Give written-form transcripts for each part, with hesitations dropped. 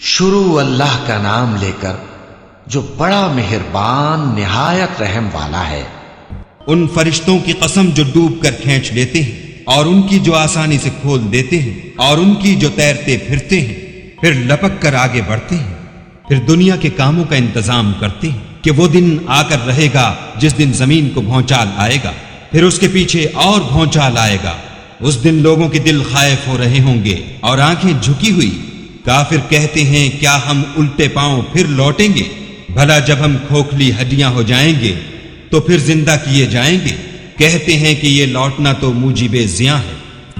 شروع اللہ کا نام لے کر جو بڑا مہربان نہایت رحم والا ہے۔ ان فرشتوں کی قسم جو ڈوب کر کھینچ لیتے ہیں اور ان کی جو آسانی سے کھول دیتے ہیں اور ان کی جو تیرتے پھرتے ہیں پھر لپک کر آگے بڑھتے ہیں، پھر دنیا کے کاموں کا انتظام کرتے ہیں کہ وہ دن آ کر رہے گا جس دن زمین کو بھونچال آئے گا، پھر اس کے پیچھے اور بھونچال آئے گا۔ اس دن لوگوں کے دل خائف ہو رہے ہوں گے اور آنکھیں جھکی ہوئی۔ کافر کہتے ہیں کیا ہم الٹے پاؤں پھر لوٹیں گے؟ بھلا جب ہم کھوکھلی ہڈیاں ہو جائیں گے تو پھر زندہ کیے جائیں گے؟ کہتے ہیں کہ یہ لوٹنا تو موجب زیاں ہے،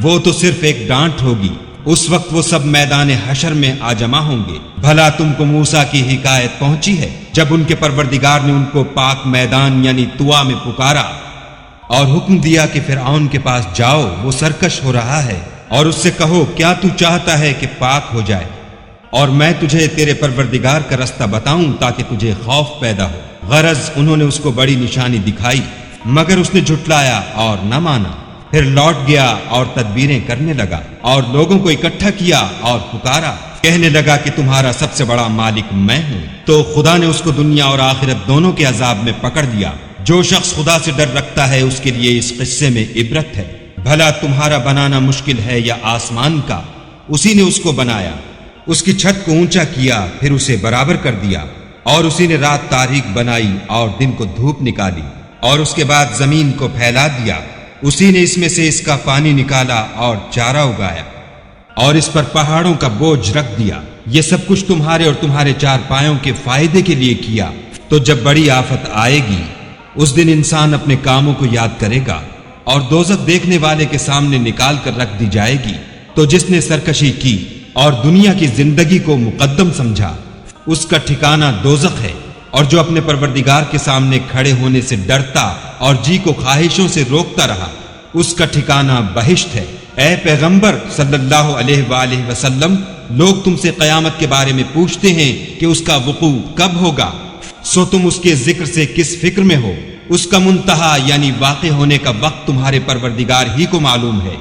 وہ تو صرف ایک ڈانٹ ہوگی۔ اس وقت وہ سب میدان حشر میں آ جمع ہوں گے۔ بھلا تم کو موسیٰ کی حکایت پہنچی ہے جب ان کے پروردگار نے ان کو پاک میدان یعنی طوا میں پکارا اور حکم دیا کہ فرعون کے پاس جاؤ، وہ سرکش ہو رہا ہے، اور اس سے کہو کیا تو چاہتا ہے کہ پاک ہو جائے اور میں تجھے تیرے پروردگار کا رستہ بتاؤں تاکہ تجھے خوف پیدا ہو۔ غرض انہوں نے اس کو بڑی نشانی دکھائی مگر اس نے جھٹلایا اور نہ مانا۔ پھر لوٹ گیا اور تدبیریں کرنے لگا اور لوگوں کو اکٹھا کیا اور پکارا، کہنے لگا کہ تمہارا سب سے بڑا مالک میں ہوں۔ تو خدا نے اس کو دنیا اور آخرت دونوں کے عذاب میں پکڑ دیا۔ جو شخص خدا سے ڈر رکھتا ہے اس کے لیے اس قصے میں عبرت ہے۔ بھلا تمہارا بنانا مشکل ہے یا آسمان کا؟ اسی نے اس کو بنایا، اس کی چھت کو اونچا کیا پھر اسے برابر کر دیا، اور اسی نے رات تاریک بنائی اور دن کو دھوپ نکالی، اور اس کے بعد زمین کو پھیلا دیا۔ اسی نے اس میں سے اس کا پانی نکالا اور چارہ اگایا، اور اس پر پہاڑوں کا بوجھ رکھ دیا۔ یہ سب کچھ تمہارے اور تمہارے چار پایوں کے فائدے کے لیے کیا۔ تو جب بڑی آفت آئے گی اس دن انسان اپنے کاموں کو یاد کرے گا اور دوزخ دیکھنے والے کے سامنے نکال کر رکھ دی جائے گی۔ تو جس نے سرکشی کی اور دنیا کی زندگی کو مقدم سمجھا اس کا ٹھکانہ دوزخ ہے، اور جو اپنے پروردگار کے سامنے کھڑے ہونے سے ڈرتا اور جی کو خواہشوں سے روکتا رہا اس کا ٹھکانہ بہشت ہے۔ اے پیغمبر صلی اللہ علیہ وآلہ وسلم، لوگ تم سے قیامت کے بارے میں پوچھتے ہیں کہ اس کا وقوع کب ہوگا، سو تم اس کے ذکر سے کس فکر میں ہو؟ اس کا منتہا یعنی واقع ہونے کا وقت تمہارے پروردگار ہی کو معلوم ہے۔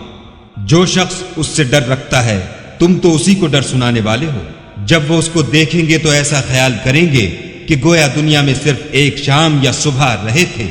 جو شخص اس سے ڈر رکھتا ہے تم تو اسی کو ڈر سنانے والے ہو۔ جب وہ اس کو دیکھیں گے تو ایسا خیال کریں گے کہ گویا دنیا میں صرف ایک شام یا صبح رہے تھے۔